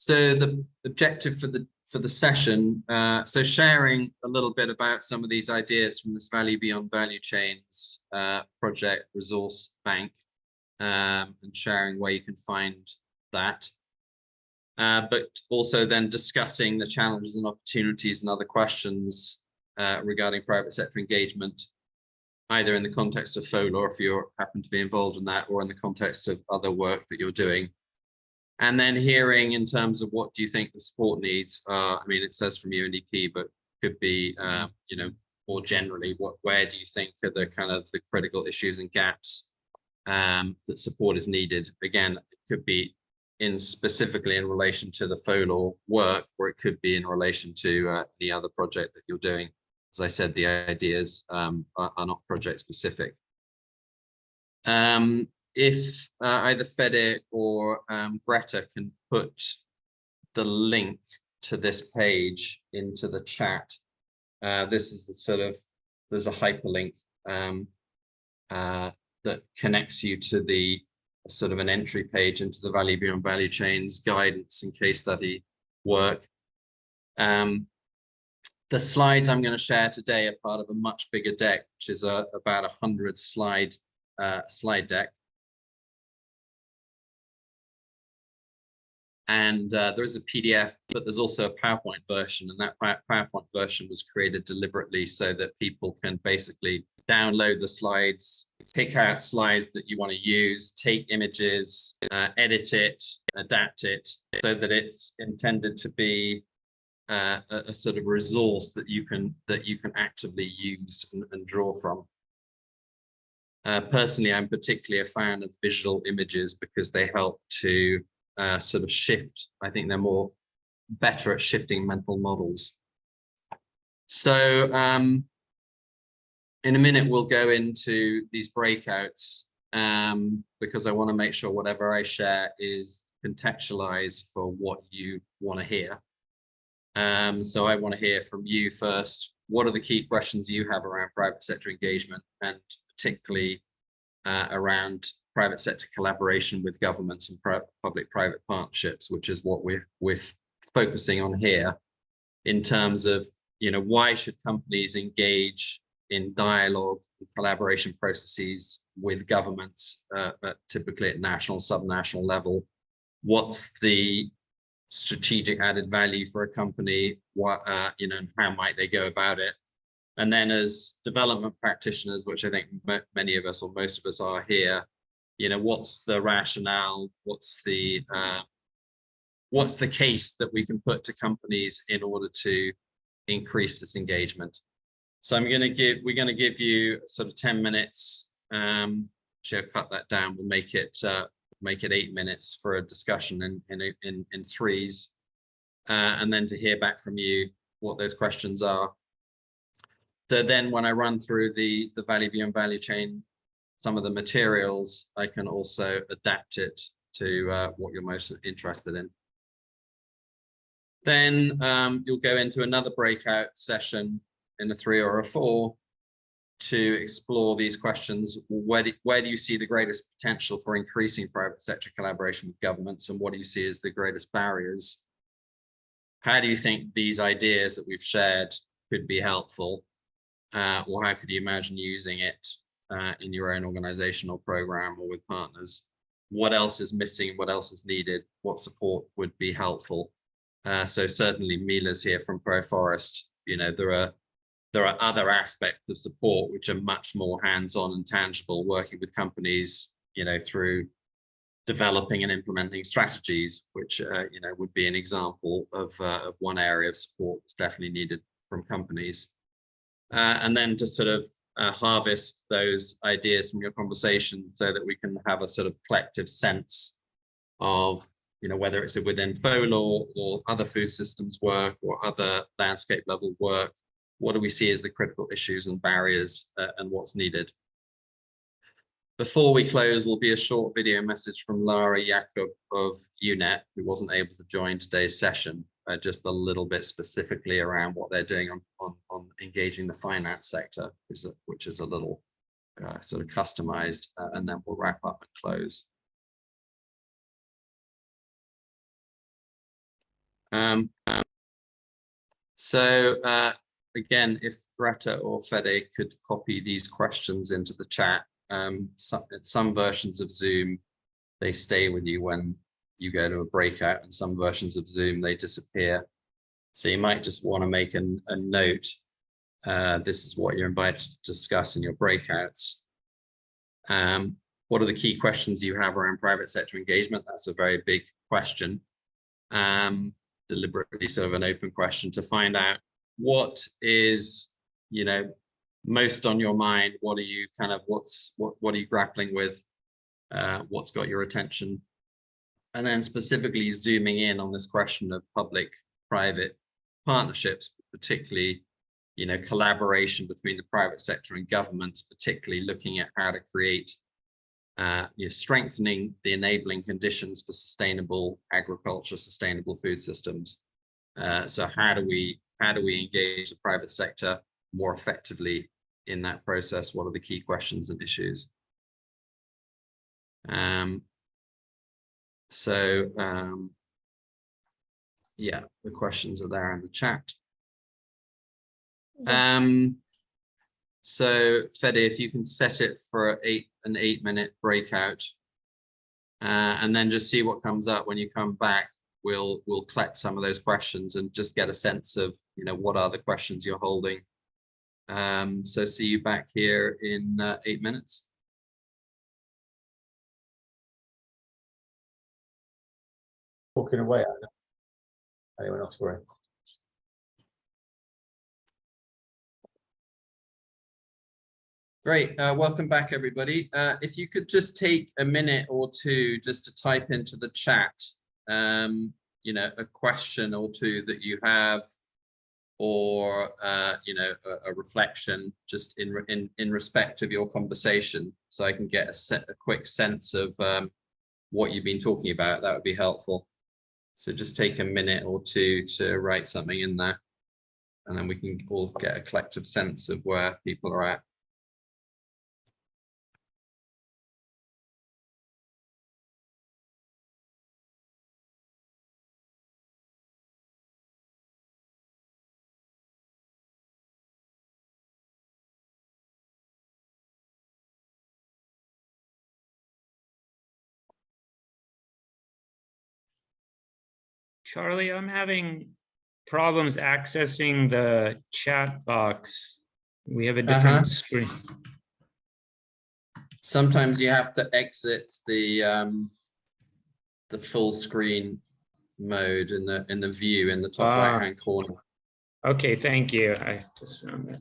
So the objective for the session, so sharing a little bit about some of these ideas from this Value Beyond Value Chains project resource bank, and sharing where you can find that. But also then discussing the challenges and opportunities and other questions regarding private sector engagement, either in the context of FOLUR, if you happen to be involved in that, or in the context of other work that you're doing. And then hearing in terms of what do you think the support needs are. I mean, it says from UNDP, but could be, you know, more generally, where do you think are the kind of the critical issues and gaps that support is needed? Again, it could be specifically in relation to the FOLUR work, or it could be in relation to the other project that you're doing. As I said, the ideas are not project specific. If either Fede or Greta can put the link to this page into the chat, this is the sort of, there's a hyperlink that connects you to the sort of an entry page into the Value Beyond Value Chains guidance and case study work. The slides I'm going to share today are part of a much bigger deck, which is about 100 slide deck. And there is a PDF, but there's also a PowerPoint version, and that PowerPoint version was created deliberately so that people can basically download the slides, pick out slides that you want to use, take images, edit it, adapt it, so that it's intended to be a sort of resource that you can actively use and draw from. Personally, I'm particularly a fan of visual images because they help to sort of shift. I think they're better at shifting mental models. So in a minute, we'll go into these breakouts because I want to make sure whatever I share is contextualized for what you want to hear. So I want to hear from you first. What are the key questions you have around private sector engagement, and particularly around private sector collaboration with governments and public-private partnerships, which is what we're focusing on here, in terms of, you know, why should companies engage in dialogue and collaboration processes with governments, typically at national, subnational level? What's the strategic added value for a company? What, you know, and how might they go about it? And then as development practitioners, which I think many of us or most of us are here, you know, what's the rationale? What's the case that we can put to companies in order to increase this engagement? So we're going to give you sort of 10 minutes. She'll cut that down. We'll make it 8 minutes for a discussion in threes, and then to hear back from you what those questions are. So then when I run through the Value Beyond Value Chain, some of the materials, I can also adapt it to what you're most interested in. Then you'll go into another breakout session in a 3 or a 4 to explore these questions. Where do you see the greatest potential for increasing private sector collaboration with governments, and what do you see as the greatest barriers? How do you think these ideas that we've shared could be helpful, or how could you imagine using it in your own organizational program or with partners? What else is missing? What else is needed? What support would be helpful? So certainly Mila's here from ProForest. You know, there are other aspects of support which are much more hands-on and tangible, working with companies, you know, through developing and implementing strategies, which you know, would be an example of one area of support that's definitely needed from companies. And then to sort of harvest those ideas from your conversation so that we can have a sort of collective sense of, you know, whether it's within FOLUR or other food systems work or other landscape level work, what do we see as the critical issues and barriers, and what's needed? Before we close, will be a short video message from Lara Jacob of UNEP, who wasn't able to join today's session, just a little bit specifically around what they're doing on engaging the finance sector, which is a little sort of customized, and then we'll wrap up and close. Again, if Greta or Fede could copy these questions into the chat, some versions of Zoom, they stay with you when you go to a breakout, and some versions of Zoom, they disappear. So you might just want to make a note. This is what you're invited to discuss in your breakouts. What are the key questions you have around private sector engagement? That's a very big question. Deliberately sort of an open question to find out what is, most on your mind. What are you what are you grappling with? What's got your attention? And then specifically zooming in on this question of public-private partnerships, particularly, collaboration between the private sector and government, particularly looking at how to create, strengthening the enabling conditions for sustainable agriculture, sustainable food systems. So how do we engage the private sector more effectively in that process? What are the key questions and issues? Yeah, the questions are there in the chat. Yes. So Fede, if you can set it for an 8-minute breakout, and then just see what comes up when you come back. We'll collect some of those questions and just get a sense of, what are the questions you're holding. So see you back here in 8 minutes. Walking away. Anyone else worry? Great, welcome back everybody. If you could just take a minute or two just to type into the chat, a question or two that you have, or a reflection just in respect of your conversation, so I can get a quick sense of what you've been talking about. That would be helpful. So just take a minute or two to write something in there, and then we can all get a collective sense of where people are at. Charlie, I'm having problems accessing the chat box. We have a different screen. Sometimes you have to exit the full screen mode in the view in the top right-hand corner. Okay, thank you. I just found it.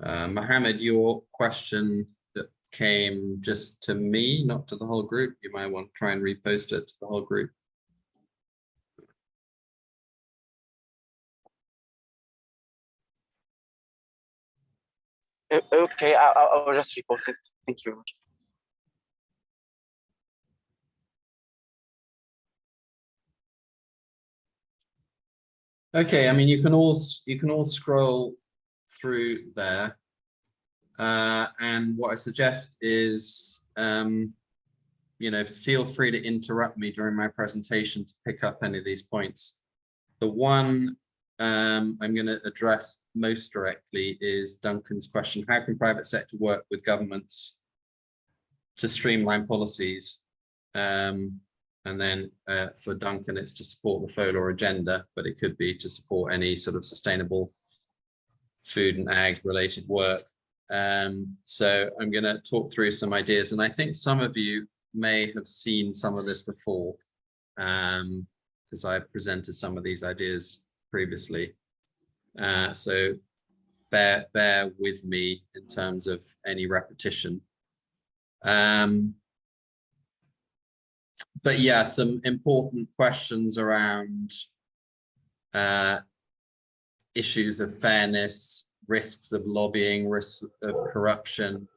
Mohammed, your question that came just to me, not to the whole group. You might want to try and repost it to the whole group. Okay, I'll just repost it. Thank you very much. Okay, I mean, you can all scroll through there. And what I suggest is, feel free to interrupt me during my presentation to pick up any of these points. The one I'm going to address most directly is Duncan's question: how can private sector work with governments to streamline policies? And then for Duncan, it's to support the FOLUR agenda, but it could be to support any sort of sustainable food and ag related work. So I'm going to talk through some ideas, and I think some of you may have seen some of this before, because I've presented some of these ideas previously. So bear with me in terms of any repetition. But yeah, some important questions around issues of fairness, risks of lobbying, risks of corruption.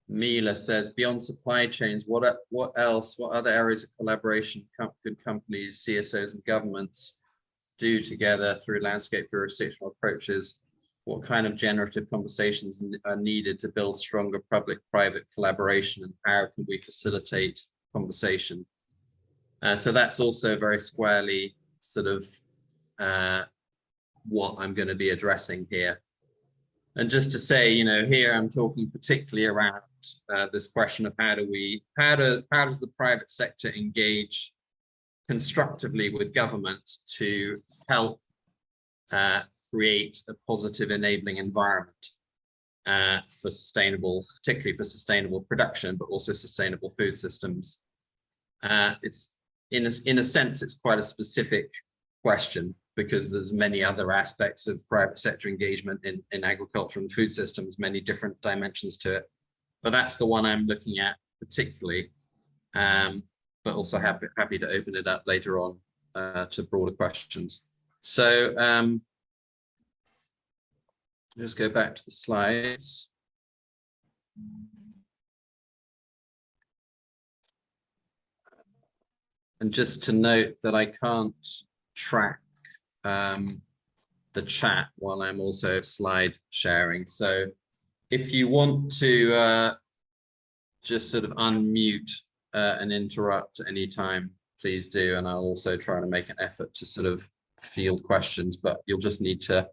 Mila says, beyond supply chains, what other areas of collaboration could companies, CSOs and governments do together through landscape jurisdictional approaches? What kind of generative conversations are needed to build stronger public-private collaboration, and how can we facilitate conversation? So that's also very squarely sort of what I'm going to be addressing here. And just to say, here I'm talking particularly around this question of how does the private sector engage constructively with government to help create a positive enabling environment for particularly for sustainable production, but also sustainable food systems. It's in a sense, it's quite a specific question, because there's many other aspects of private sector engagement in agriculture and food systems, many different dimensions to it. But that's the one I'm looking at particularly, but also happy to open it up later on to broader questions. So just go back to the slides. And just to note that I can't track the chat while I'm also slide sharing. So if you want to just sort of unmute and interrupt at any time, please do. And I'll also try to make an effort to sort of field questions, but you'll just need to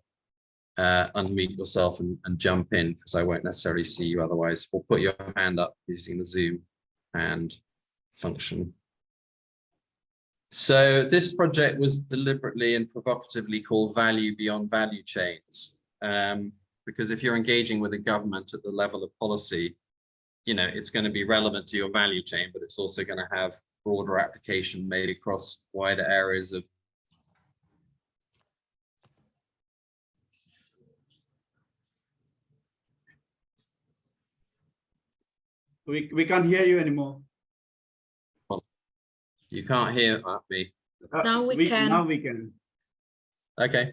unmute yourself and jump in, because I won't necessarily see you otherwise. Or put your hand up using the Zoom hand function. So this project was deliberately and provocatively called Value Beyond Value Chains, because if you're engaging with a government at the level of policy, it's going to be relevant to your value chain, but it's also going to have broader application made across wider areas of. We can't hear you anymore. You can't hear me. Now we can. Now we can. Okay,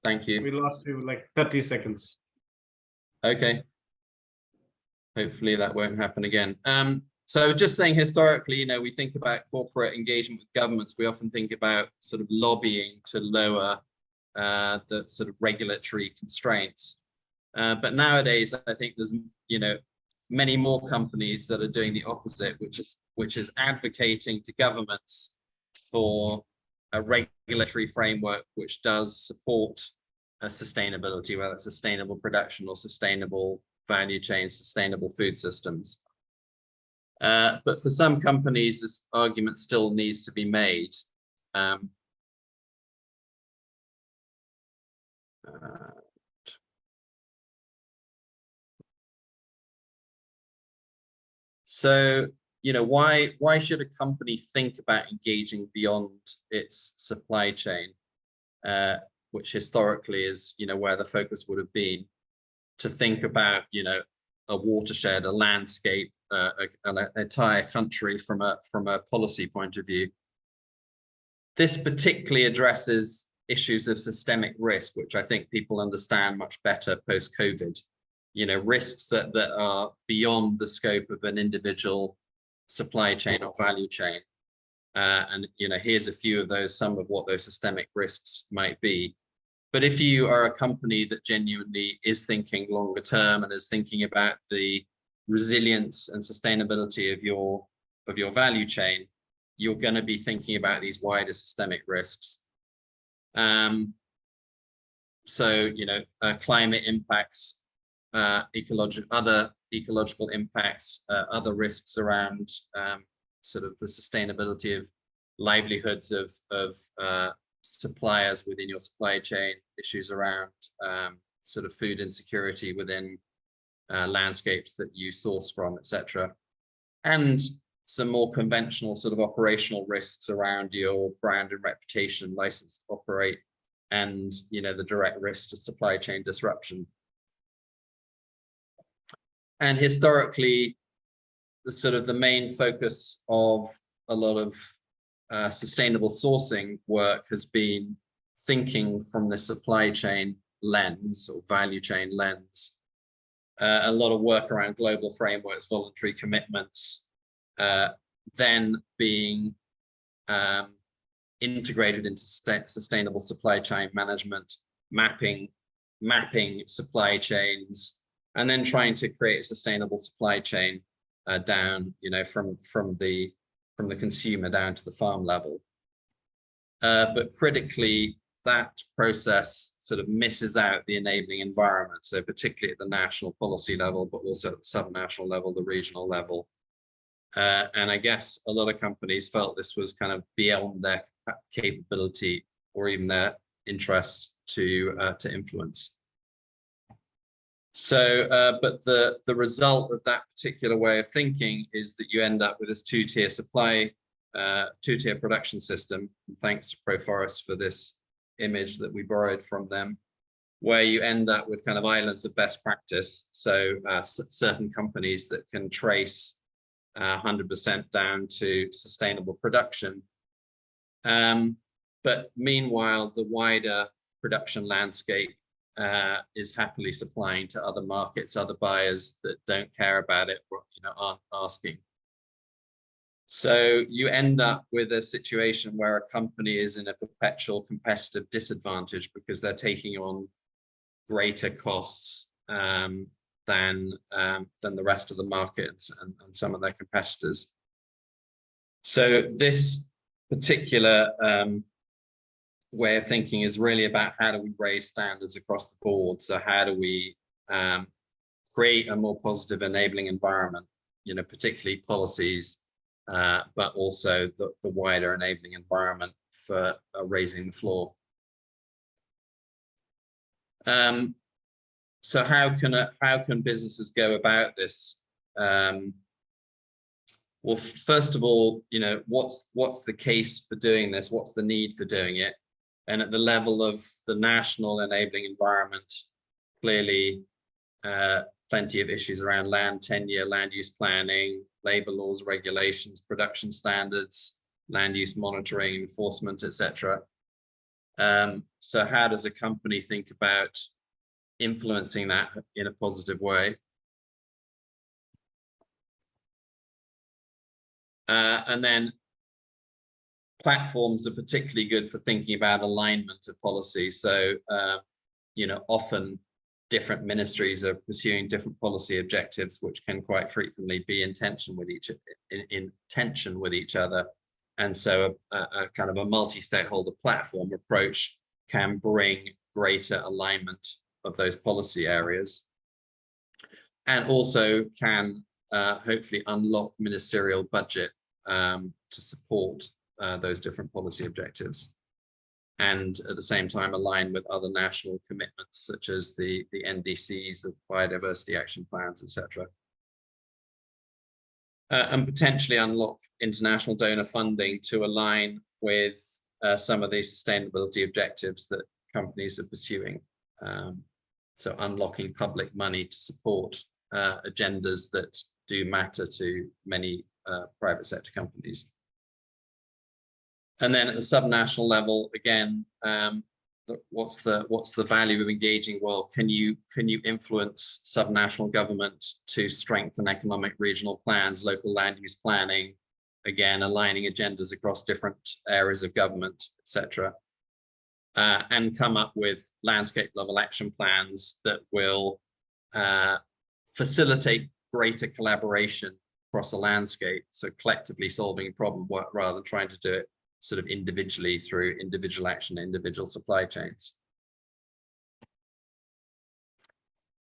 thank you. We lost you like 30 seconds. Okay. Hopefully that won't happen again. So just saying, historically, we think about corporate engagement with governments. We often think about sort of lobbying to lower the sort of regulatory constraints. But nowadays, I think there's, many more companies that are doing the opposite, which is advocating to governments for a regulatory framework which does support sustainability, whether it's sustainable production or sustainable value chains, sustainable food systems. But for some companies, this argument still needs to be made. So, why should a company think about engaging beyond its supply chain, which historically is, where the focus would have been, to think about, a watershed, a landscape, an entire country from a policy point of view. This particularly addresses issues of systemic risk, which I think people understand much better post-COVID. Risks that are beyond the scope of an individual supply chain or value chain. And here's a few of those, some of what those systemic risks might be. But if you are a company that genuinely is thinking longer term and is thinking about the resilience and sustainability of your value chain, you're going to be thinking about these wider systemic risks. Climate impacts, other ecological impacts, other risks around sort of the sustainability of livelihoods of suppliers within your supply chain, issues around sort of food insecurity within landscapes that you source from, etc. And some more conventional sort of operational risks around your brand and reputation, license to operate, and the direct risk to supply chain disruption. And historically, the main focus of a lot of sustainable sourcing work has been thinking from the supply chain lens or value chain lens. A lot of work around global frameworks, voluntary commitments, then being integrated into sustainable supply chain management, mapping supply chains, and then trying to create a sustainable supply chain down, from the consumer down to the farm level. But critically, that process sort of misses out the enabling environment. So particularly at the national policy level, but also at the subnational level, the regional level. And I guess a lot of companies felt this was kind of beyond their capability or even their interest to influence. So, but the result of that particular way of thinking is that you end up with this two-tier two-tier production system. And thanks to Proforest for this image that we borrowed from them, where you end up with kind of islands of best practice. So certain companies that can trace 100% down to sustainable production. But meanwhile, the wider production landscape is happily supplying to other markets, other buyers that don't care about it, or aren't asking. So you end up with a situation where a company is in a perpetual competitive disadvantage because they're taking on greater costs than the rest of the markets and some of their competitors. So this particular way of thinking is really about how do we raise standards across the board. So how do we create a more positive enabling environment, particularly policies, but also the wider enabling environment for raising the floor. So how can businesses go about this? Well, first of all, what's the case for doing this? What's the need for doing it? And at the level of the national enabling environment, clearly plenty of issues around land tenure, land use planning, labor laws, regulations, production standards, land use monitoring, enforcement, etc. So how does a company think about influencing that in a positive way? And then platforms are particularly good for thinking about alignment of policy. So, often different ministries are pursuing different policy objectives, which can quite frequently be in tension with each other. And so a kind of a multi-stakeholder platform approach can bring greater alignment of those policy areas, and also can hopefully unlock ministerial budget to support those different policy objectives, and at the same time align with other national commitments such as the NDCs, the biodiversity action plans, etc. And potentially unlock international donor funding to align with some of these sustainability objectives that companies are pursuing. So unlocking public money to support agendas that do matter to many private sector companies. And then at the subnational level, again, what's the value of engaging? Well, can you influence subnational government to strengthen economic regional plans, local land use planning, again aligning agendas across different areas of government, etc., and come up with landscape level action plans that will facilitate greater collaboration across a landscape, so collectively solving a problem rather than trying to do it sort of individually through individual action, individual supply chains.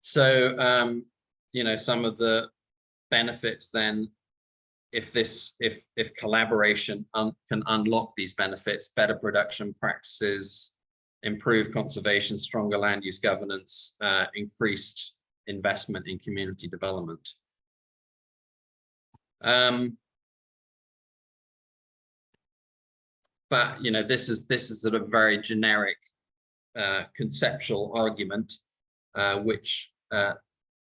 So, you know, some of the benefits then, if collaboration can unlock these benefits, better production practices, improved conservation, stronger land use governance, increased investment in community development. But you know, this is sort of very generic conceptual argument, which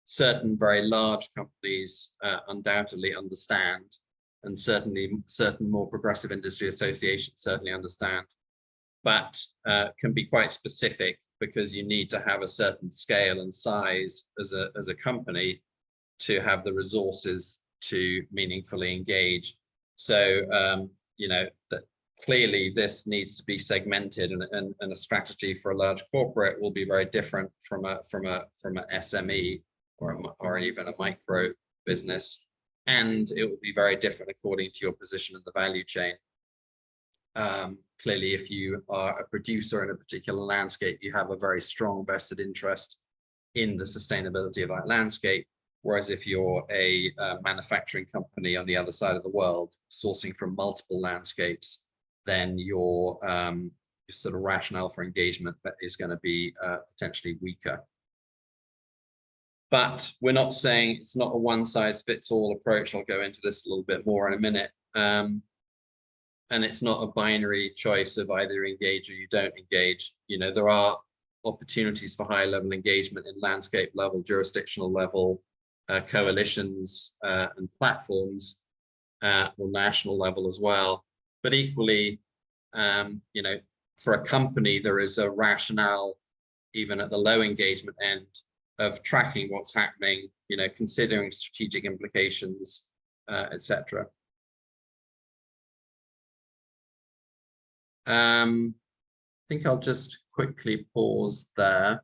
certain very large companies undoubtedly understand, and certainly certain more progressive industry associations certainly understand, but can be quite specific because you need to have a certain scale and size as a company to have the resources to meaningfully engage. So you know, that clearly this needs to be segmented, and a strategy for a large corporate will be very different from a SME or even a micro business, and it will be very different according to your position in the value chain. Clearly, if you are a producer in a particular landscape, you have a very strong vested interest in the sustainability of that landscape. Whereas if you're a manufacturing company on the other side of the world, sourcing from multiple landscapes, then your sort of rationale for engagement is going to be potentially weaker. But we're not saying it's not a one-size-fits-all approach. I'll go into this a little bit more in a minute. And it's not a binary choice of either engage or you don't engage. You know, there are opportunities for high-level engagement in landscape level, jurisdictional level, coalitions and platforms, or national level as well. But equally, you know, for a company, there is a rationale, even at the low engagement end, of tracking what's happening, you know, considering strategic implications, etc. I think I'll just quickly pause there.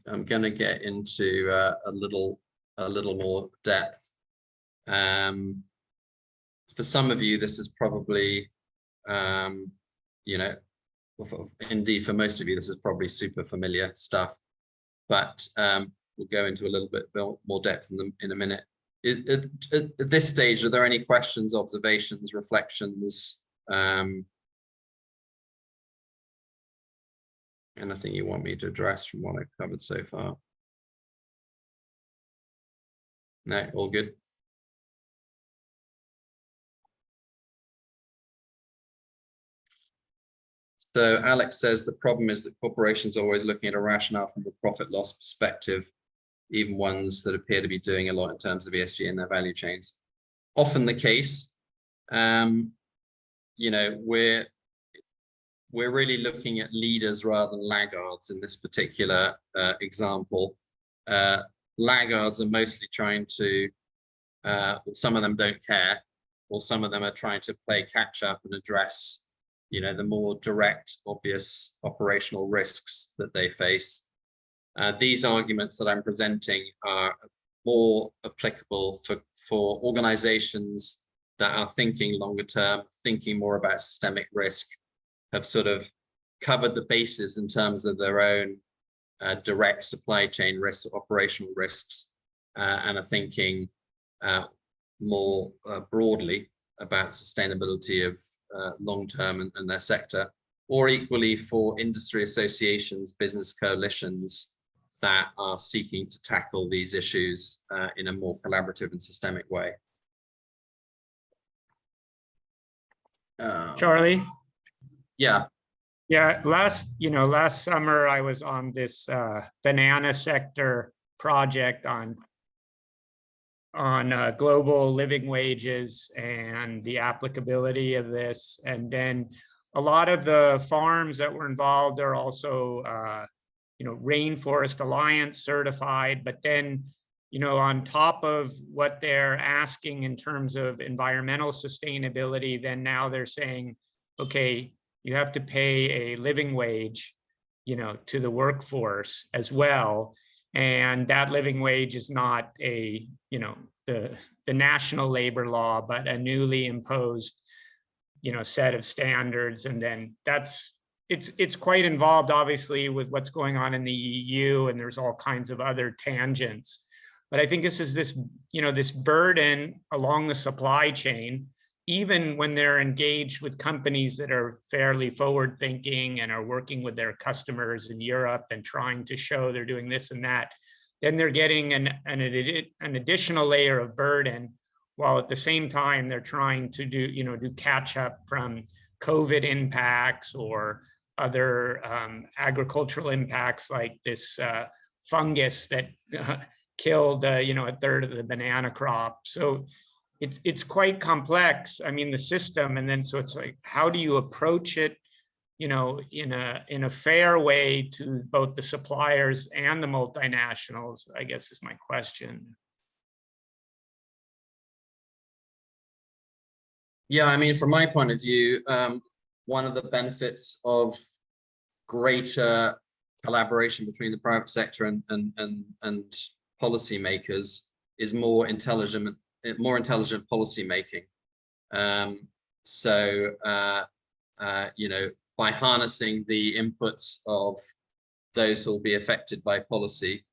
I'm going to get into a little more depth. For some of you, this is probably, you know, indeed for most of you, this is probably super familiar stuff. But we'll go into a little bit more depth in a minute. At this stage, are there any questions, observations, reflections? Anything you want me to address from what I've covered so far? No, all good. So Alex says the problem is that corporations are always looking at a rationale from a profit loss perspective, even ones that appear to be doing a lot in terms of ESG in their value chains. Often the case. You know, we're really looking at leaders rather than laggards in this particular example. Laggards are mostly trying to, some of them don't care, or some of them are trying to play catch up and address, you know, the more direct, obvious operational risks that they face. These arguments that I'm presenting are more applicable for organizations that are thinking longer term, thinking more about systemic risk, have sort of covered the bases in terms of their own direct supply chain risks, operational risks, and are thinking more broadly about sustainability of long-term and their sector, or equally for industry associations, business coalitions that are seeking to tackle these issues in a more collaborative and systemic way. Charlie? Yeah. Yeah, last summer I was on this banana sector project on global living wages and the applicability of this. And then a lot of the farms that were involved are also, Rainforest Alliance certified, but then, on top of what they're asking in terms of environmental sustainability, then now they're saying, okay, you have to pay a living wage, to the workforce as well. And that living wage is not a, the national labor law, but a newly imposed, set of standards. And then it's quite involved, obviously, with what's going on in the EU, and there's all kinds of other tangents. But I think this is this burden along the supply chain, even when they're engaged with companies that are fairly forward thinking and are working with their customers in Europe and trying to show they're doing this and that, then they're getting an additional layer of burden, while at the same time they're trying to do catch up from COVID impacts or other agricultural impacts like this fungus that killed a third of the banana crop. So it's quite complex. I mean, the system, and then so it's like, how do you approach it, in a fair way to both the suppliers and the multinationals, I guess is my question. Yeah, I mean, from my point of view, one of the benefits of greater collaboration between the private sector and policymakers is more intelligent policy making. By harnessing the inputs of those who will be affected by policy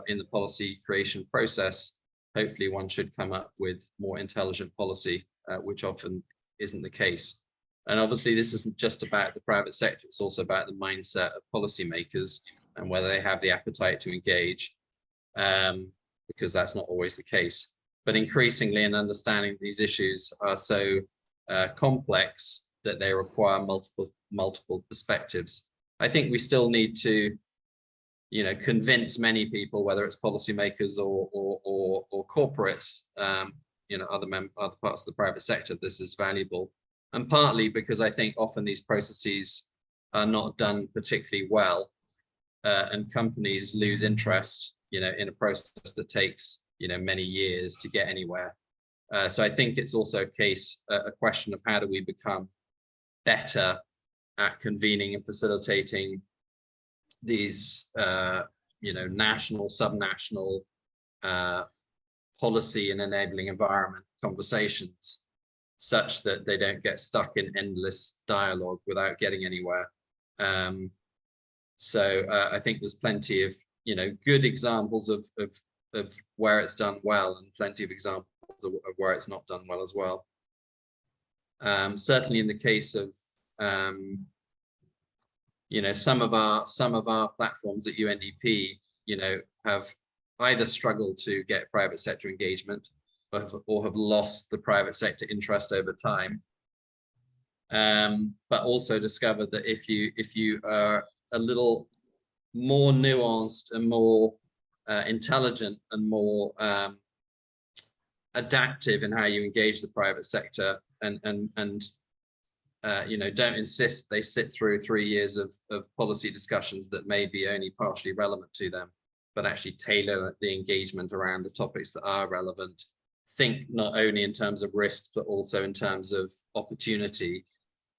in the policy creation process, hopefully one should come up with more intelligent policy, which often isn't the case. And obviously this isn't just about the private sector, it's also about the mindset of policymakers and whether they have the appetite to engage, because that's not always the case. But increasingly, in understanding these issues are so complex that they require multiple perspectives. I think we still need to, convince many people, whether it's policymakers or corporates, other parts of the private sector, this is valuable. And partly because I think often these processes are not done particularly well, and companies lose interest, in a process that takes, many years to get anywhere. So I think it's also a question of how do we become better at convening and facilitating these, national, subnational policy and enabling environment conversations, such that they don't get stuck in endless dialogue without getting anywhere. So I think there's plenty of, good examples of where it's done well, and plenty of examples of where it's not done well as well. Certainly in the case of, some of our platforms at UNDP, have either struggled to get private sector engagement or have lost the private sector interest over time. But also discovered that if you are a little more nuanced and more intelligent and more adaptive in how you engage the private sector, and don't insist they sit through 3 years of policy discussions that may be only partially relevant to them, but actually tailor the engagement around the topics that are relevant. Think not only in terms of risk, but also in terms of opportunity.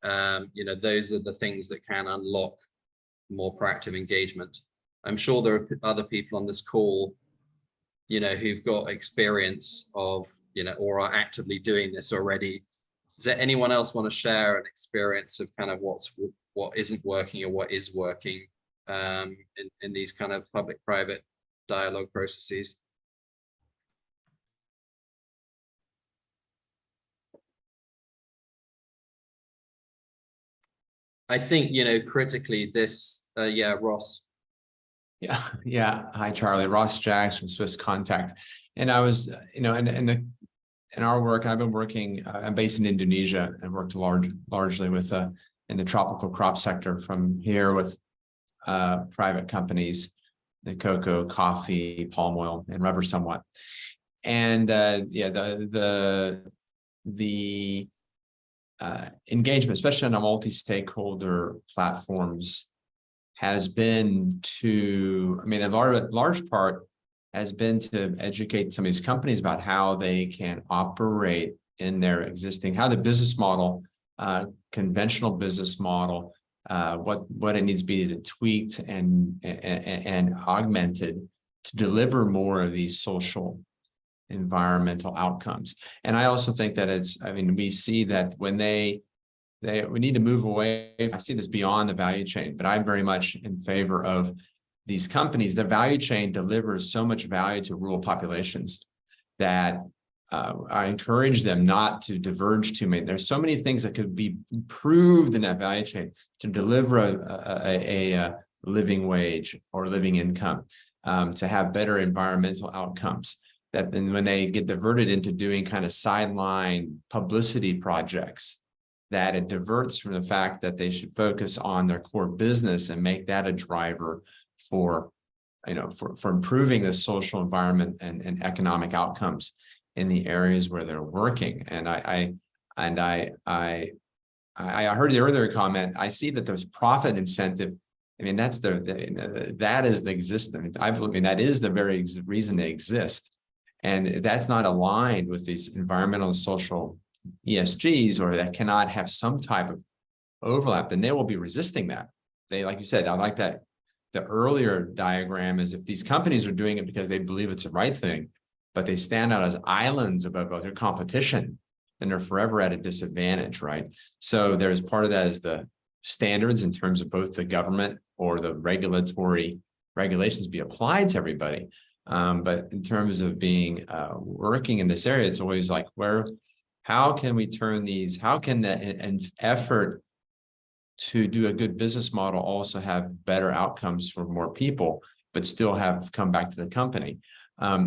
Those are the things that can unlock more proactive engagement. I'm sure there are other people on this call, who've got experience of, or are actively doing this already. Does there anyone else want to share an experience of kind of what isn't working or what is working in these kind of public-private dialogue processes? I think, critically this, yeah, Ross. Yeah. Hi, Charlie. Ross Jacks from Swiss Contact. And I was, in our work, I've been working, I'm based in Indonesia and worked largely with, in the tropical crop sector from here with private companies, the cocoa, coffee, palm oil, and rubber somewhat. And yeah, the engagement, especially on a multi-stakeholder platforms, has been to, I mean, a large part has been to educate some of these companies about how they can operate in their existing, how the business model, conventional business model, what it needs to be tweaked and augmented to deliver more of these social environmental outcomes. And I also think that it's, I mean, we see that when we need to move away. I see this beyond the value chain, but I'm very much in favor of these companies. The value chain delivers so much value to rural populations that I encourage them not to diverge too many. There's so many things that could be improved in that value chain to deliver a living wage or living income, to have better environmental outcomes. That then when they get diverted into doing kind of sideline publicity projects, that it diverts from the fact that they should focus on their core business and make that a driver for, you know, for improving the social environment and economic outcomes in the areas where they're working. And I heard the earlier comment. I see that there's profit incentive. I mean, that's that is the existence. I mean, that is the very reason they exist. And that's not aligned with these environmental and social ESGs, or that cannot have some type of overlap, then they will be resisting that. They, like you said, I like that. The earlier diagram is if these companies are doing it because they believe it's the right thing, but they stand out as islands above their competition, then they're forever at a disadvantage, right? So there's part of that is the standards in terms of both the government or the regulatory regulations be applied to everybody. But in terms of being working in this area, it's always like, how can we turn these, how can an effort to do a good business model also have better outcomes for more people, but still have come back to the company?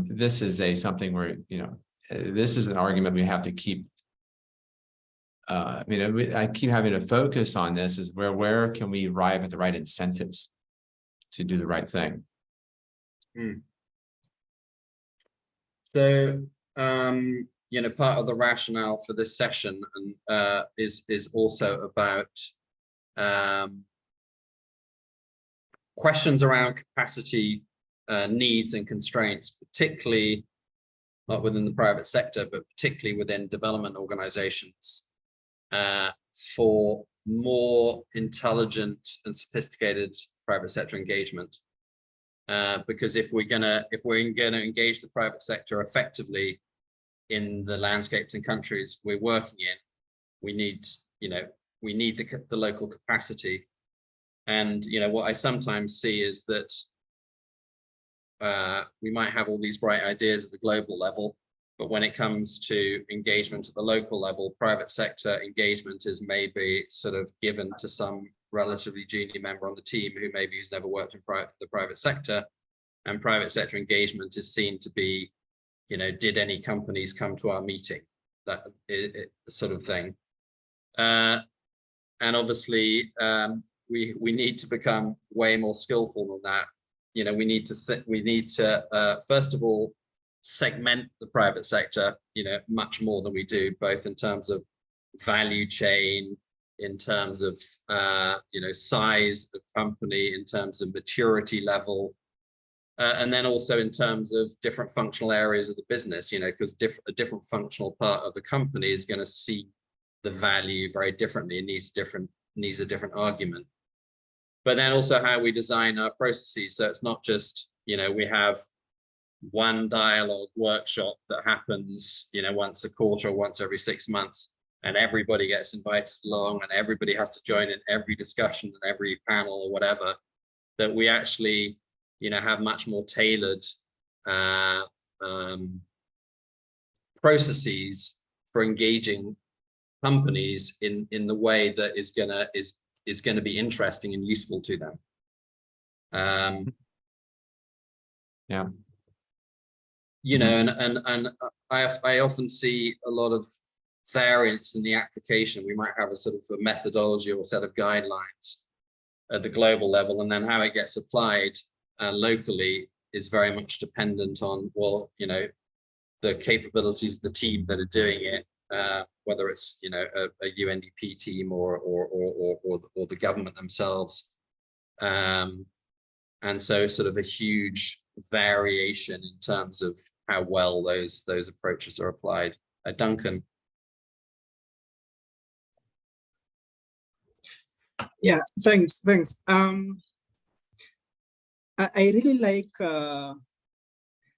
This is something where, you know, this is an argument we have to keep. I keep having to focus on this is where can we arrive at the right incentives to do the right thing? So, you know, part of the rationale for this session is also about questions around capacity needs and constraints, particularly not within the private sector, but particularly within development organizations, for more intelligent and sophisticated private sector engagement. Because if we're gonna engage the private sector effectively in the landscapes and countries we're working in, we need the local capacity. And you know what I sometimes see is that we might have all these bright ideas at the global level, but when it comes to engagement at the local level, private sector engagement is maybe sort of given to some relatively junior member on the team who maybe has never worked in the private sector, and private sector engagement is seen to be, you know, did any companies come to our meeting, that sort of thing. And obviously we need to become way more skillful than that. You know, we need to first of all segment the private sector, you know, much more than we do, both in terms of value chain, in terms of you know, size of company, in terms of maturity level, and then also in terms of different functional areas of the business, you know, because a different functional part of the company is going to see the value very differently and needs a different argument. But then also how we design our processes. So it's not just, you know, we have one dialogue workshop that happens, you know, once a quarter or once every 6 months, and everybody gets invited along and everybody has to join in every discussion and every panel or whatever. That we actually, you know, have much more tailored processes for engaging companies in the way that is gonna be interesting and useful to them. Yeah. You know, and I often see a lot of variance in the application. We might have a sort of a methodology or a set of guidelines at the global level, and then how it gets applied locally is very much dependent on, well, you know, the capabilities of the team that are doing it, whether it's a UNDP team or the government themselves, and so sort of a huge variation in terms of how well those approaches are applied. Duncan. Yeah, thanks. I really like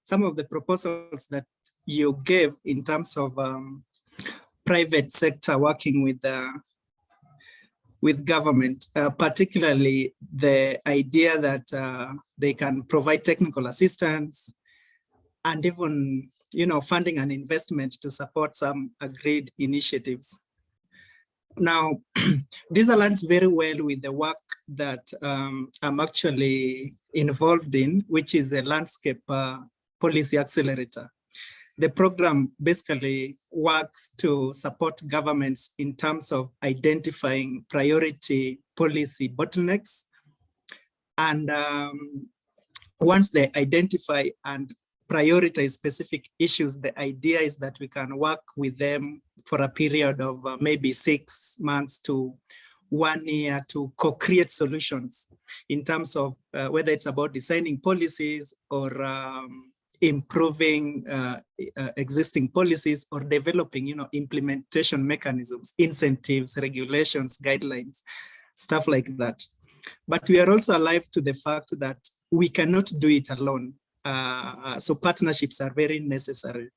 some of the proposals that you gave in terms of private sector working with government, particularly the idea that they can provide technical assistance and even funding and investment to support some agreed initiatives. Now, this aligns very well with the work that I'm actually involved in, which is the Landscape Policy Accelerator. The program basically works to support governments in terms of identifying priority policy bottlenecks. And once they identify and prioritize specific issues, the idea is that we can work with them for a period of maybe 6 months to 1 year to co-create solutions in terms of whether it's about designing policies or improving existing policies or developing, implementation mechanisms, incentives, regulations, guidelines, stuff like that. But we are also alive to the fact that we cannot do it alone. So partnerships are very necessary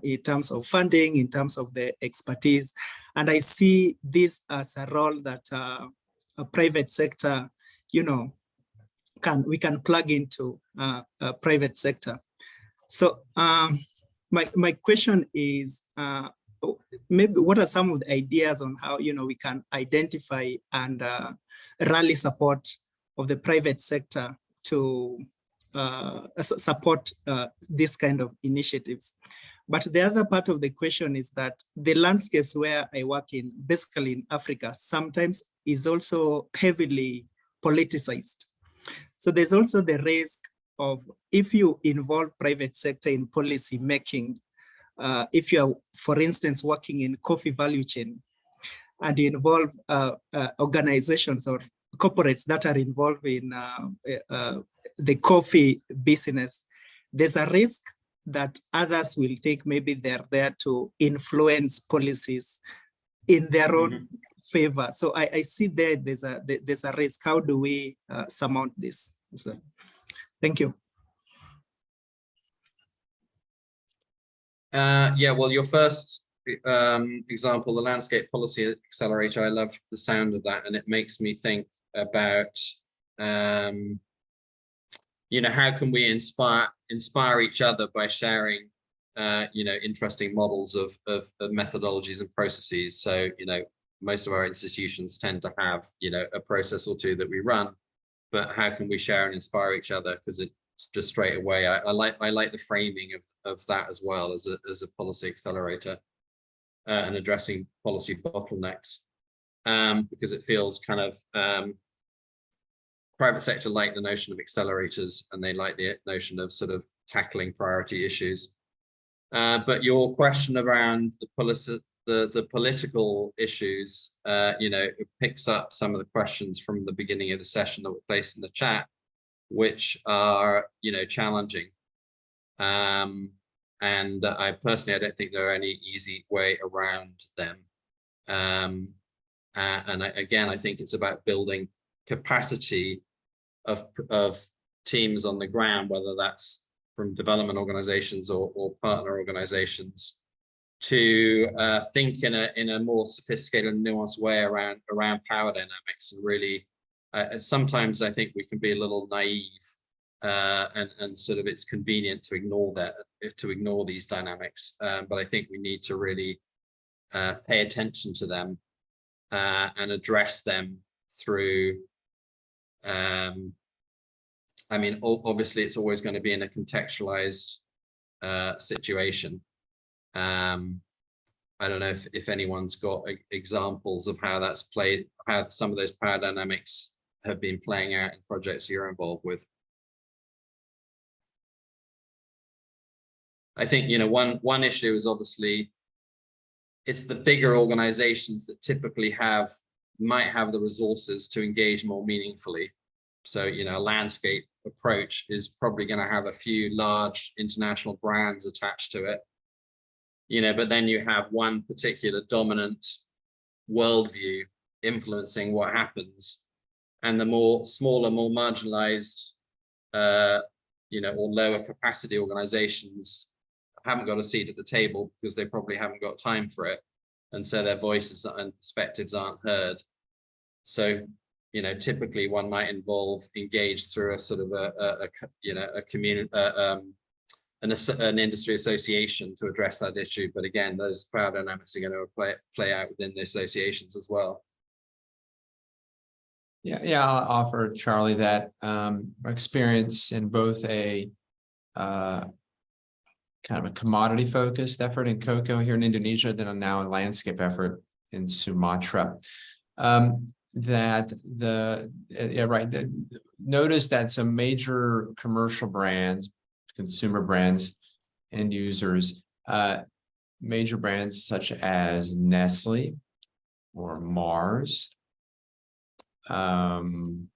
in terms of funding, in terms of the expertise. And I see this as a role that a private sector, we can plug into a private sector. So my question is, maybe what are some of the ideas on how we can identify and rally support of the private sector to support this kind of initiatives? But the other part of the question is that the landscapes where I work in, basically in Africa, sometimes is also heavily politicized. So there's also the risk of, if you involve private sector in policy making, if you are, for instance, working in coffee value chain and you involve organizations or corporates that are involved in the coffee business, there's a risk that others will think maybe they're there to influence policies in their own favor. So I see there's a risk. How do we surmount this? So, thank you. Yeah, well, your first example, the Landscape Policy Accelerator, I love the sound of that, and it makes me think about how can we inspire each other by sharing interesting models of methodologies and processes. So most of our institutions tend to have a process or two that we run, but how can we share and inspire each other? Because it's just straight away, I like the framing of that as well as a policy accelerator and addressing policy bottlenecks, because it feels kind of private sector like the notion of accelerators, and they like the notion of sort of tackling priority issues. But your question around the political issues, it picks up some of the questions from the beginning of the session that were placed in the chat, which are challenging. And I don't think there are any easy way around them. And I think it's about building capacity of teams on the ground, whether that's from development organizations or partner organizations, to think in a more sophisticated and nuanced way around power dynamics. And really, sometimes I think we can be a little naive, and sort of it's convenient to ignore these dynamics. But I think we need to really pay attention to them and address them through. Obviously, it's always going to be in a contextualized situation. I don't know if anyone's got examples of how that's played, how some of those power dynamics have been playing out in projects you're involved with. I think one issue is obviously it's the bigger organizations that typically might have the resources to engage more meaningfully. So, you know, a landscape approach is probably going to have a few large international brands attached to it, you know, but then you have one particular dominant worldview influencing what happens, and the more smaller, more marginalized, you know, or lower capacity organizations haven't got a seat at the table because they probably haven't got time for it, and so their voices and perspectives aren't heard. So, you know, typically one might engage through a sort of a community, an industry association to address that issue. But again, those power dynamics are going to play out within the associations as well. Yeah, I'll offer, Charlie, that experience in both a kind of a commodity focused effort in cocoa here in Indonesia, then now a landscape effort in Sumatra. Notice that some major commercial brands, consumer brands, end users, major brands such as Nestle or Mars, in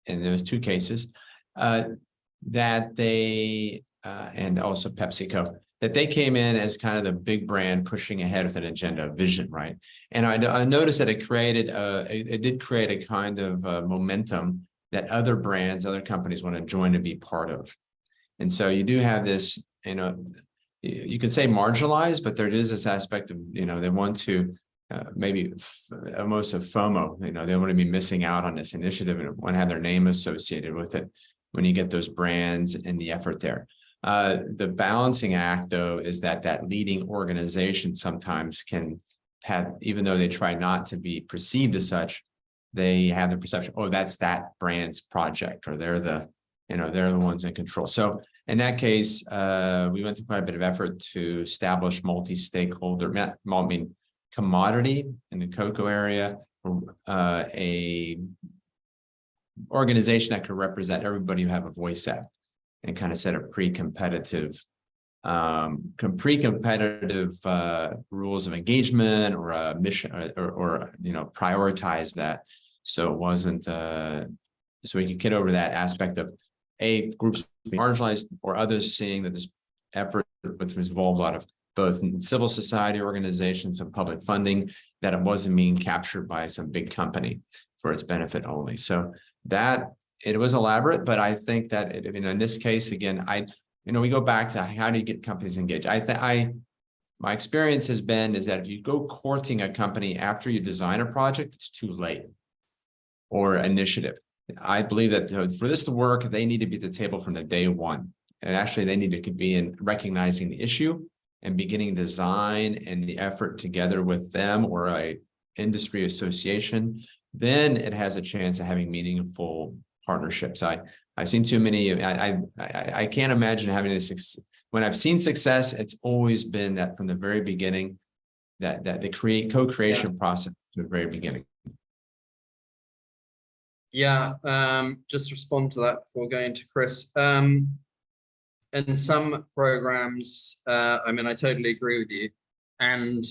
those two cases, that they and also PepsiCo, that they came in as kind of the big brand pushing ahead with an agenda, a vision, right? And I noticed that it did create a kind of momentum that other brands, other companies want to join to be part of. And so you do have this, you know, you could say marginalized, but there is this aspect of, you know, they want to maybe almost a FOMO, you know, they want to be missing out on this initiative and want to have their name associated with it when you get those brands and the effort there. The balancing act, though, is that leading organization sometimes can have, even though they try not to be perceived as such, they have the perception, oh, that's that brand's project, or they're the ones in control. So in that case, we went through quite a bit of effort to establish multi-stakeholder, commodity in the cocoa area, a organization that could represent everybody who have a voice at, and kind of set a pre-competitive rules of engagement or a mission, or you know, prioritize that, so it wasn't so we could get over that aspect of groups being marginalized or others seeing that this effort, which was involved a lot of both civil society organizations and public funding, that it wasn't being captured by some big company for its benefit only. So that it was elaborate, but I think that in this case, again, we go back to how do you get companies engaged? My experience has been is that if you go courting a company after you design a project, it's too late, or initiative. I believe that for this to work, they need to be at the table from the day one. And actually they need to be in recognizing the issue and beginning design and the effort together with them or a industry association. Then it has a chance of having meaningful partnerships. I've seen too many. I can't imagine having this. When I've seen success, it's always been that from the very beginning, that the co-creation process from the very beginning. Yeah, just respond to that before going to Chris. In some programs, I mean, I totally agree with you. And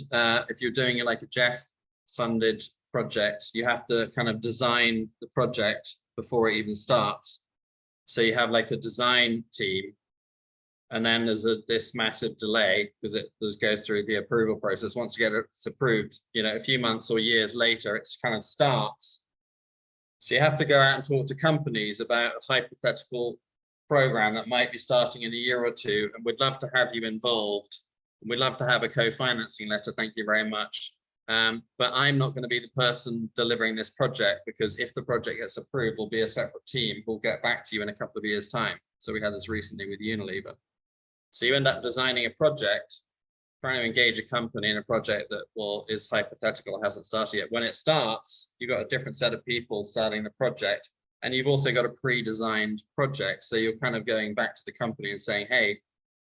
if you're doing it like a Jeff-funded project, you have to kind of design the project before it even starts. So you have like a design team, and then there's this massive delay because it goes through the approval process. Once you get it approved, you know, a few months or years later, it's kind of starts. So you have to go out and talk to companies about a hypothetical program that might be starting in a year or two, and we'd love to have you involved. We'd love to have a co-financing letter. Thank you very much. But I'm not going to be the person delivering this project, because if the project gets approved, we'll be a separate team. We'll get back to you in a couple of years' time. So we had this recently with Unilever. So you end up designing a project, trying to engage a company in a project that is hypothetical, hasn't started yet. When it starts, you've got a different set of people starting the project, and you've also got a pre-designed project. So you're kind of going back to the company and saying, hey,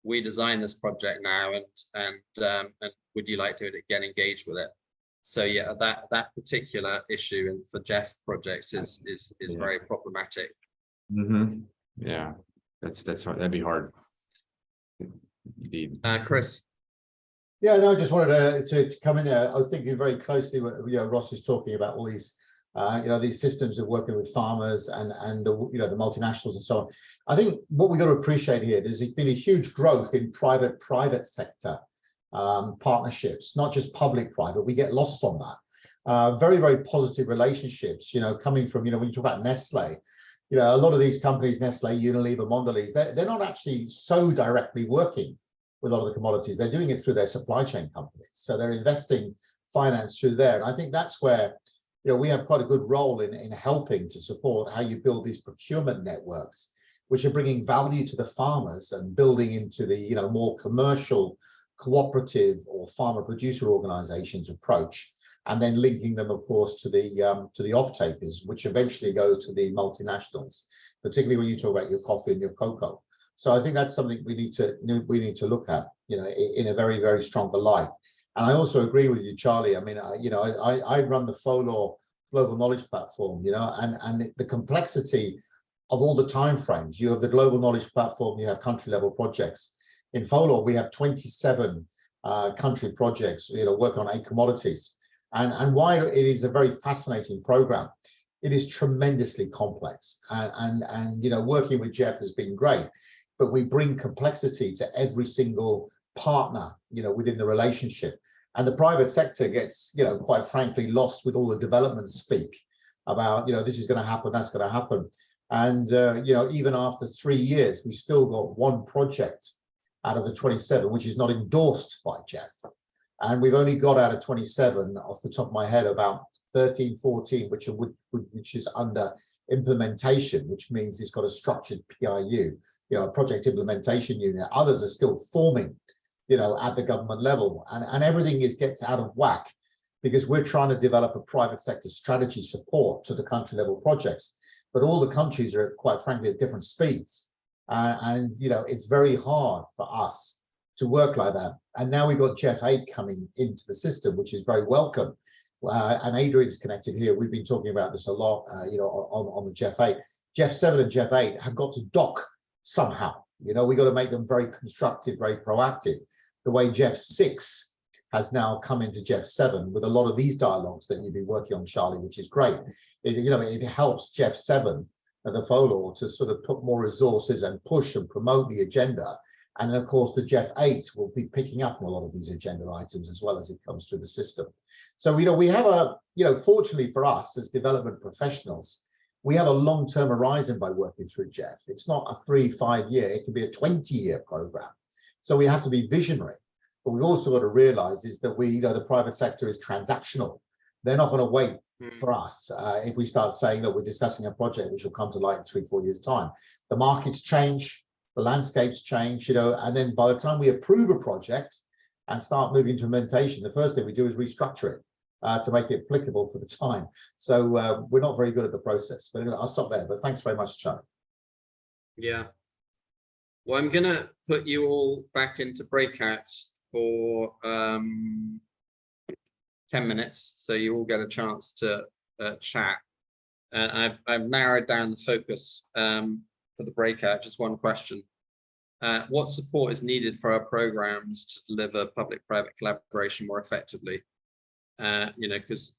we designed this project now, and would you like to get engaged with it? So yeah, that particular issue and for Jeff projects is very problematic. Mm-hmm. Yeah, that's hard. That'd be hard. Indeed. Chris. Yeah, no, I just wanted to come in there. I was thinking very closely what Ross is talking about, all these these systems of working with farmers and the the multinationals and so on. I think what we got to appreciate here, there's been a huge growth in private sector partnerships, not just public-private. We get lost on that. Very, very positive relationships, coming from, when you talk about Nestle, a lot of these companies, Nestle, Unilever, Mondelez, they're not actually so directly working with a lot of the commodities. They're doing it through their supply chain companies. So they're investing finance through there. And I think that's where, we have quite a good role in helping to support how you build these procurement networks, which are bringing value to the farmers and building into the, more commercial, cooperative or farmer producer organizations approach, and then linking them, of course, to the off-takers, which eventually go to the multinationals, particularly when you talk about your coffee and your cocoa. So I think that's something we need to look at, in a very, very stronger light. And I also agree with you, Charlie. I mean, I run the FOLUR Global Knowledge Platform, and the complexity of all the timeframes. You have the Global Knowledge Platform, you have country level projects. In FOLUR, we have 27 country projects, work on 8 commodities. And while it is a very fascinating program, it is tremendously complex. And working with Jeff has been great, but we bring complexity to every single partner, within the relationship. And the private sector gets, quite frankly, lost with all the development speak about, this is going to happen, that's going to happen. And, even after 3 years, we still got 1 project out of the 27, which is not endorsed by Jeff. And we've only got out of 27, off the top of my head, about 13, 14, which is under implementation, which means it's got a structured PIU, a project implementation unit. Others are still forming, at the government level, and everything gets out of whack because we're trying to develop a private sector strategy support to the country level projects, but all the countries are, quite frankly, at different speeds, and it's very hard for us to work like that. And now we've got Jeff 8 coming into the system, which is very welcome. And Adrian's connected here. We've been talking about this a lot, on the Jeff 8. Jeff 7 and Jeff 8 have got to dock somehow. We've got to make them very constructive, very proactive. The way Jeff 6 has now come into Jeff 7 with a lot of these dialogues that you've been working on, Charlie, which is great. It helps Jeff 7 and the FOLUR to sort of put more resources and push and promote the agenda. And then, of course, the Jeff 8 will be picking up on a lot of these agenda items as well as it comes through the system. So, we have fortunately for us as development professionals, we have a long-term horizon by working through Jeff. It's not a 3-5 year, it can be a 20-year program. So we have to be visionary. But we've also got to realize is that the private sector is transactional. They're not going to wait for us if we start saying that we're discussing a project which will come to light in 3-4 years' time. The markets change. The landscapes change, and then by the time we approve a project and start moving to implementation, the first thing we do is restructure it to make it applicable for the time. So we're not very good at the process. But anyway, I'll stop there. But thanks very much, Charlie. Yeah. Well, I'm going to put you all back into breakouts for 10 minutes, so you all get a chance to chat. And I've narrowed down the focus for the breakout, just one question. What support is needed for our programs to deliver public-private collaboration more effectively? Because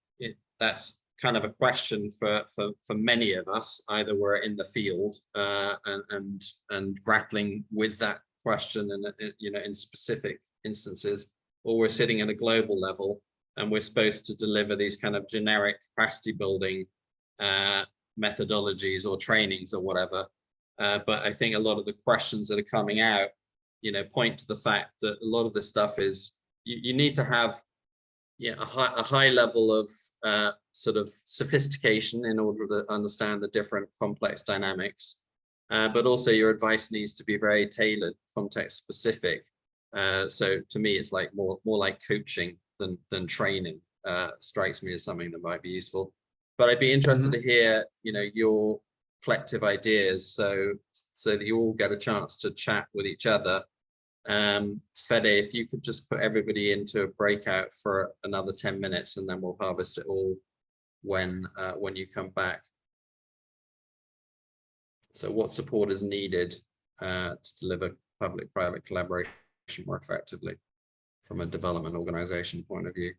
that's kind of a question for many of us. Either we're in the field and grappling with that question and in specific instances, or we're sitting at a global level and we're supposed to deliver these kind of generic capacity building methodologies or trainings or whatever. But I think a lot of the questions that are coming out, point to the fact that a lot of this stuff is you need to have a high level of sort of sophistication in order to understand the different complex dynamics. But also your advice needs to be very tailored, context specific. So to me, it's like more like coaching than training. Strikes me as something that might be useful. But I'd be interested to hear, your collective ideas, so that you all get a chance to chat with each other. Fede, if you could just put everybody into a breakout for another 10 minutes, and then we'll harvest it all when you come back. So what support is needed to deliver public-private collaboration more effectively? from a development organization point of view.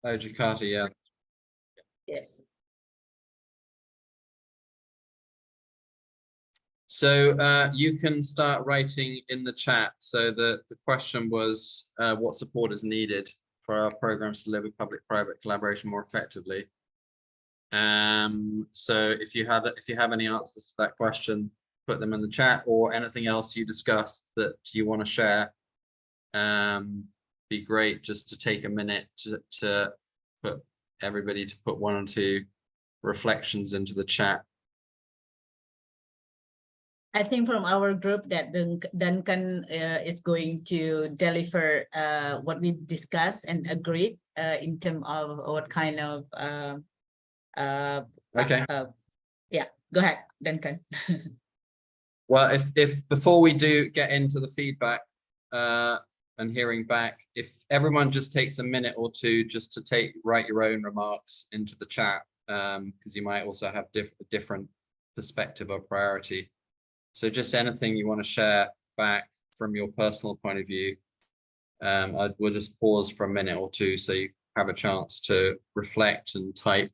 Oh, Jakarta, yeah. Yes. So you can start writing in the chat. So the question was what support is needed for our programs to deliver public-private collaboration more effectively. So if you have any answers to that question, put them in the chat, or anything else you discussed that you want to share. Be great just to take a minute to put everybody to put one or two reflections into the chat. I think from our group that Duncan is going to deliver what we discussed and agreed in terms of what kind of Okay. Yeah, go ahead, Duncan. Well, if before we do get into the feedback and hearing back, if everyone just takes a minute or two just to write your own remarks into the chat, because you might also have different perspective or priority. So just anything you want to share back from your personal point of view. We'll just pause for a minute or two so you have a chance to reflect and type.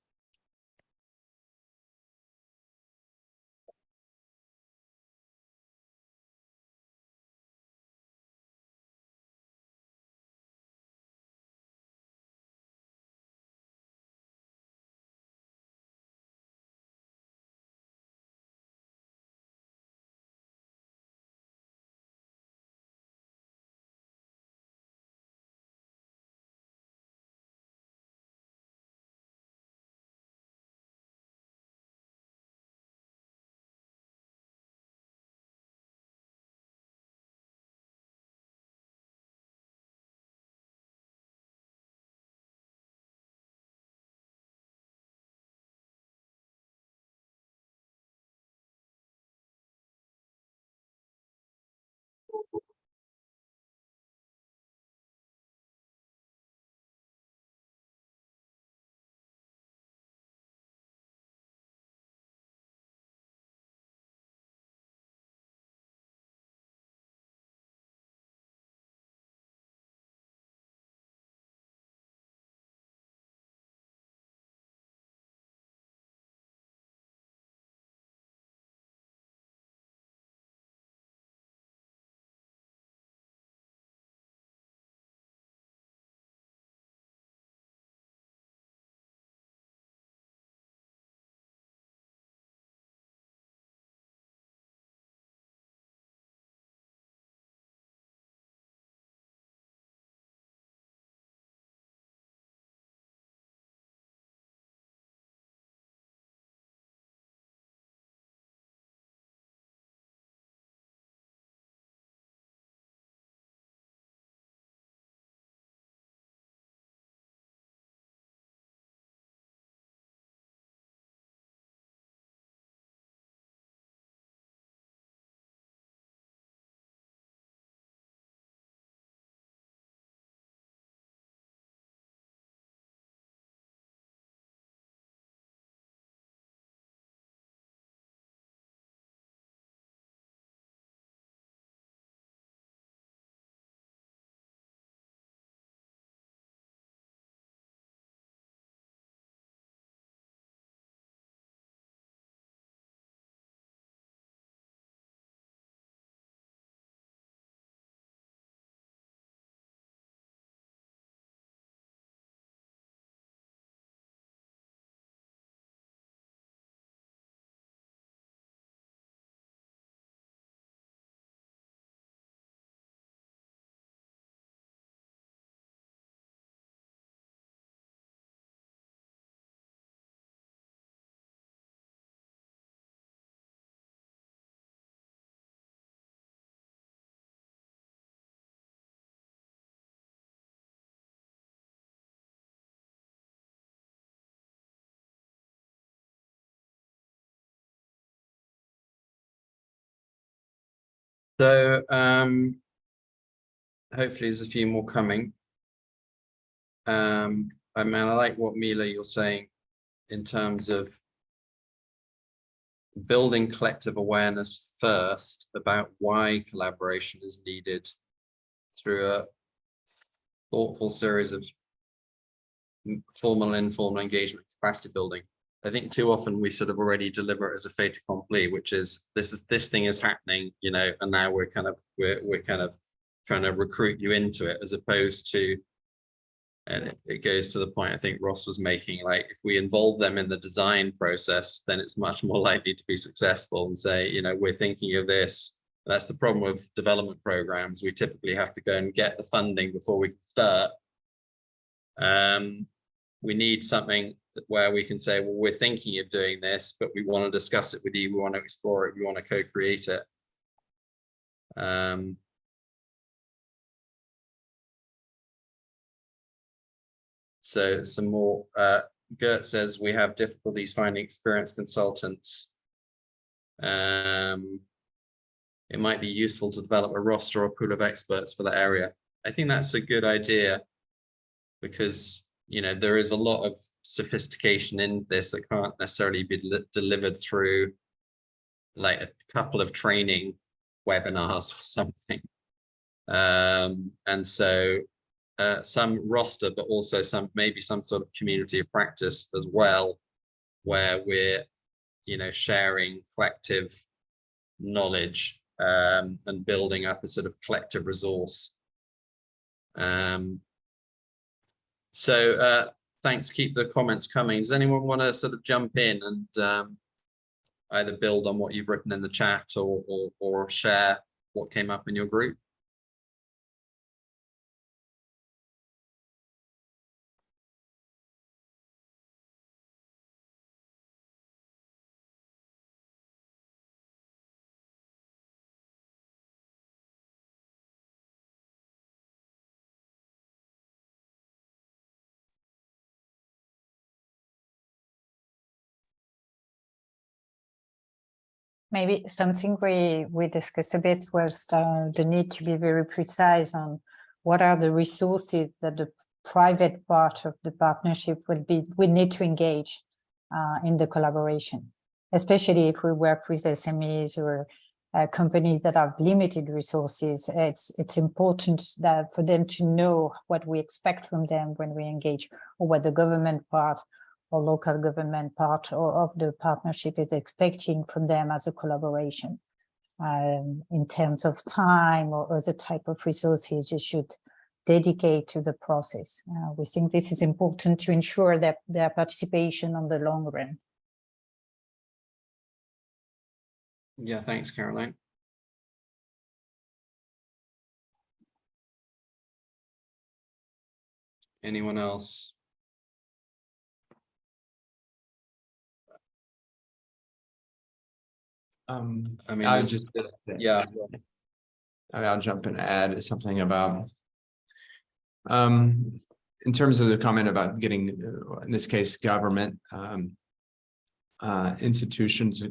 So hopefully there's a few more coming. I mean, I like what Mila you're saying in terms of building collective awareness first about why collaboration is needed through a thoughtful series of formal and informal engagement capacity building. I think too often we sort of already deliver it as a fait accompli, which is this thing is happening, you know, and now we're kind of trying to recruit you into it, as opposed to, and it goes to the point I think Ross was making, like if we involve them in the design process, then it's much more likely to be successful, and say, you know, we're thinking of this. That's the problem with development programs. We typically have to go and get the funding before we can start. We need something where we can say, well, we're thinking of doing this, but we want to discuss it with you. We want to explore it. We want to co-create it. So some more, Gert says we have difficulties finding experienced consultants. It might be useful to develop a roster or pool of experts for the area. I think that's a good idea, because, you know, there is a lot of sophistication in this that can't necessarily be delivered through like a couple of training webinars or something. And so some roster, but also maybe some sort of community of practice as well, where we're, you know, sharing collective knowledge and building up a sort of collective resource. So thanks, keep the comments coming. Does anyone want to sort of jump in and either build on what you've written in the chat or share what came up in your group? Maybe something we discussed a bit was the need to be very precise on what are the resources that the private part of the partnership we need to engage in the collaboration, especially if we work with SMEs or companies that have limited resources. It's important that for them to know what we expect from them when we engage, or what the government part or local government part of the partnership is expecting from them as a collaboration in terms of time or other type of resources you should dedicate to the process. We think this is important to ensure that their participation on the long run. Yeah, thanks, Caroline. Anyone else? I mean, yeah. I'll jump and add something about in terms of the comment about getting, in this case, government institutions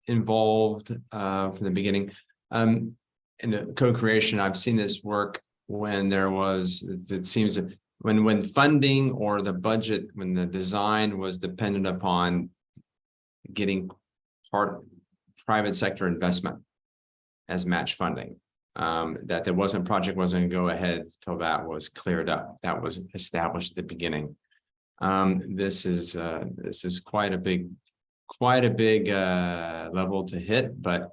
involved from the beginning. In the co-creation, I've seen this work when there was, it seems that when funding or the budget, when the design was dependent upon getting private sector investment as match funding, that there wasn't, project wasn't going to go ahead till that was cleared up, that was established at the beginning. This is quite a big level to hit, but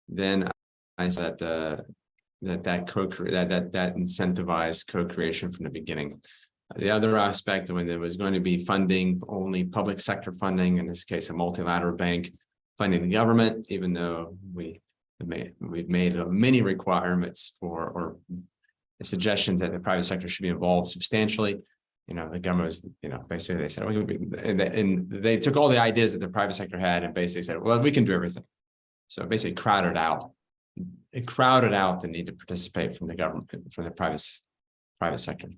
then I said that incentivized co-creation from the beginning. The other aspect, when there was going to be funding, only public sector funding, in this case a multilateral bank funding the government, even though we've made many requirements or suggestions that the private sector should be involved substantially. You know, the government was, you know, basically they said, and they took all the ideas that the private sector had and basically said, well, we can do everything. So basically crowded out the need to participate from the government, from the private sector.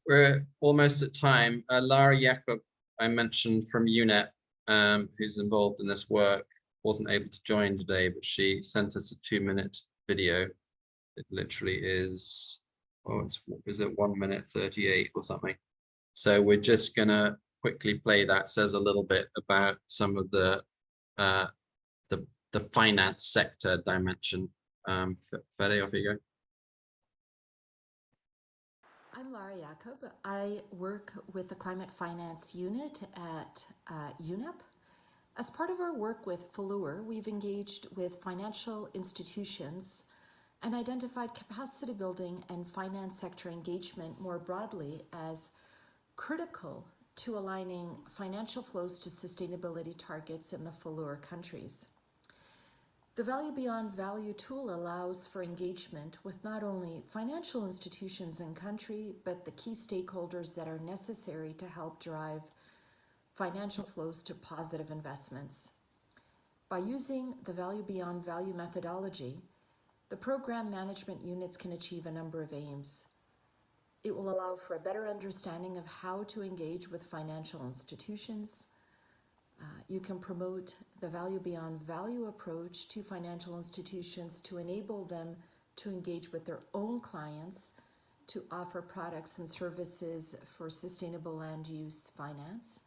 We're almost at time. Lara Jacob I mentioned from UNEP, who's involved in this work, wasn't able to join today, but she sent us a 2-minute video. It literally is, oh, it's, what is it, 1 minute 38 or something. So we're just gonna quickly play that. Says a little bit about some of the finance sector dimension. Fede, off you go. I'm Lara Jacob. I work with the Climate Finance Unit at UNEP. As part of our work with FOLUR, we've engaged with financial institutions and identified capacity building and finance sector engagement more broadly as critical to aligning financial flows to sustainability targets in the FOLUR countries. The Value Beyond Value tool allows for engagement with not only financial institutions in country, but the key stakeholders that are necessary to help drive financial flows to positive investments. By using the Value Beyond Value methodology, the program management units can achieve a number of aims. It will allow for a better understanding of how to engage with financial institutions. You can promote the Value Beyond Value approach to financial institutions to enable them to engage with their own clients to offer products and services for sustainable land use finance.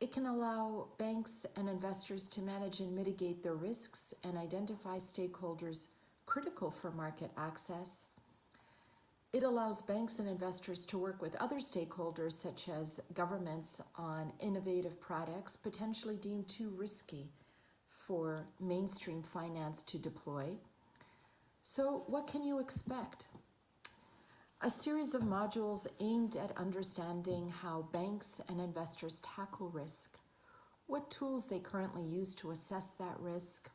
It can allow banks and investors to manage and mitigate their risks and identify stakeholders critical for market access. It allows banks and investors to work with other stakeholders, such as governments, on innovative products potentially deemed too risky for mainstream finance to deploy. So what can you expect? A series of modules aimed at understanding how banks and investors tackle risk, what tools they currently use to assess that risk,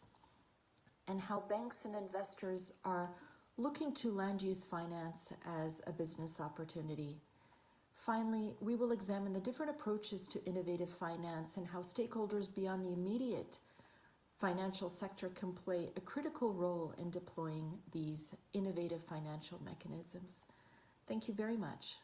and how banks and investors are looking to land use finance as a business opportunity. Finally, we will examine the different approaches to innovative finance and how stakeholders beyond the immediate financial sector can play a critical role in deploying these innovative financial mechanisms. Thank you very much.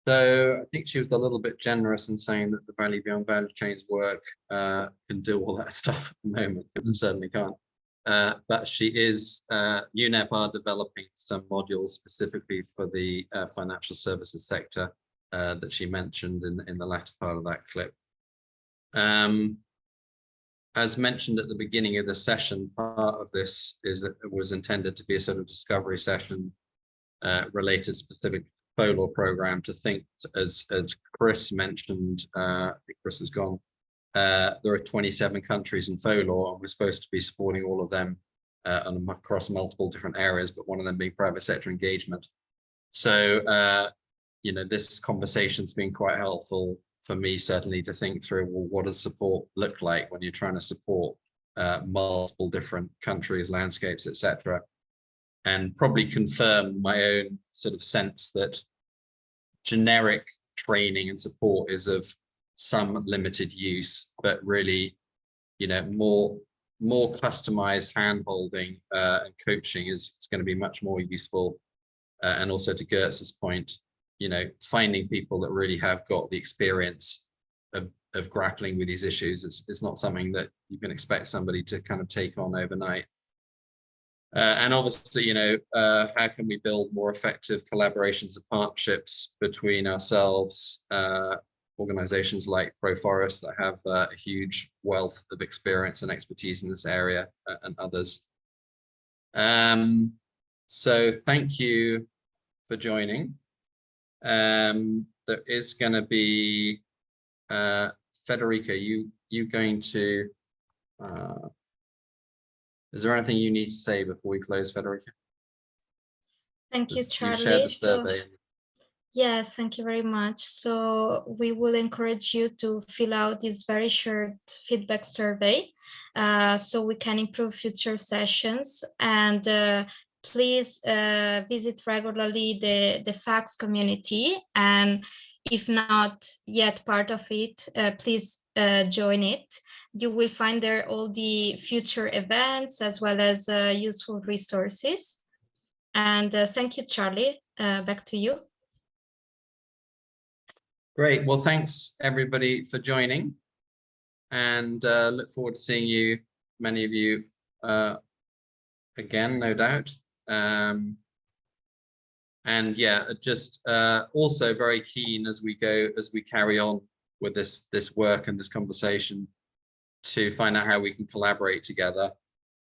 So I think she was a little bit generous in saying that the Value Beyond Value chains work can do all that stuff at the moment, because it certainly can't. But she is, UNEP are developing some modules specifically for the financial services sector that she mentioned in the latter part of that clip. As mentioned at the beginning of the session, part of this is that it was intended to be a sort of discovery session related specific to the FOLUR program, to think, as Chris mentioned, I think Chris is gone, there are 27 countries in FOLUR, and we're supposed to be supporting all of them across multiple different areas, but one of them being private sector engagement. So, you know, this conversation's been quite helpful for me, certainly, to think through, well, what does support look like when you're trying to support multiple different countries, landscapes, etc., and probably confirm my own sort of sense that generic training and support is of some limited use, but really, you know, more customized hand-holding and coaching is going to be much more useful. And also, to Gertz's point, you know, finding people that really have got the experience of grappling with these issues, it's not something that you can expect somebody to kind of take on overnight. And obviously, you know, how can we build more effective collaborations and partnerships between ourselves, organizations like ProForest that have a huge wealth of experience and expertise in this area, and others. So thank you for joining. There is going to be Federica, you going to is there anything you need to say before we close, Federica? Thank you, Charlie. You shared the survey. Yes, thank you very much. So we will encourage you to fill out this very short feedback survey so we can improve future sessions. And please visit regularly the FACS community. And if not yet part of it, please join it. You will find there all the future events as well as useful resources. And thank you, Charlie. Back to you. Great. Well, thanks everybody for joining, and look forward to seeing you, many of you, again, no doubt. And yeah, just also very keen as we carry on with this work and this conversation to find out how we can collaborate together,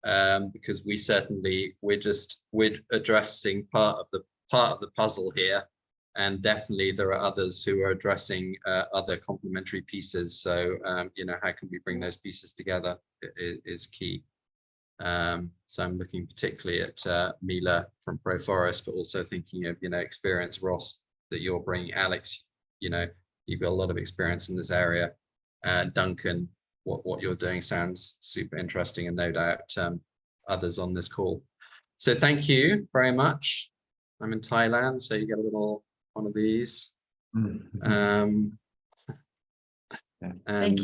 because we're addressing part of the puzzle here, and definitely there are others who are addressing other complementary pieces. So you know, how can we bring those pieces together is key. So I'm looking particularly at Mila from ProForest, but also thinking of, you know, experience, Ross, that you're bringing. Alex, you know, you've got a lot of experience in this area. Duncan, what you're doing sounds super interesting, and no doubt others on this call. So thank you very much. I'm in Thailand, so you get a little one of these. Mm-hmm. And Thank you.